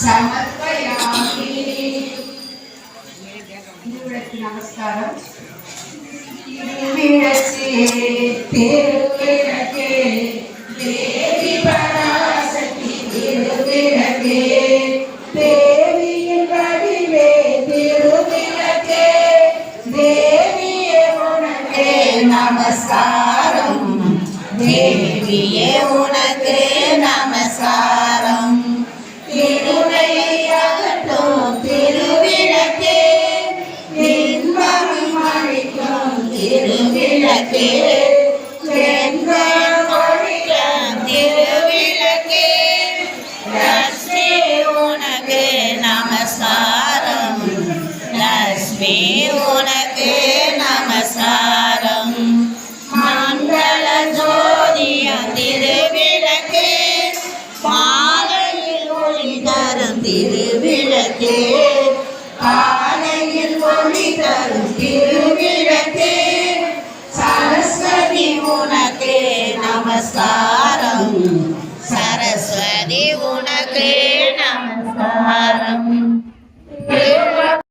समर्पयामि। நமஸ்காரம். திருவிளக்கே திருவிளக்கே தேவி பராசக்தி திருவிளக்கே தேவியின் வடிவே திருவிளக்கே தேவியே உனக்கே நமஸ்காரம் தேவியே உனக்கே நமஸ்காரம். திருவையாகட்டும் திருவிளக்கே இன்பம் அளிக்கும் திருவிளக்கே திருவிளக்கே லட்சுமி உனக்கு நமஸ்காரம் லட்சுமி உனக்கு நமஸ்காரம். மங்கள ஜோதிய திருவிளக்கே மாலையில் ஒளி தரும் திருவிளக்கே காலையில் ஒளி தரும் திருவிளக்கே சரஸ்வதி உனக்கு நமஸ்காரம் சரஸ்வதி உனக்கு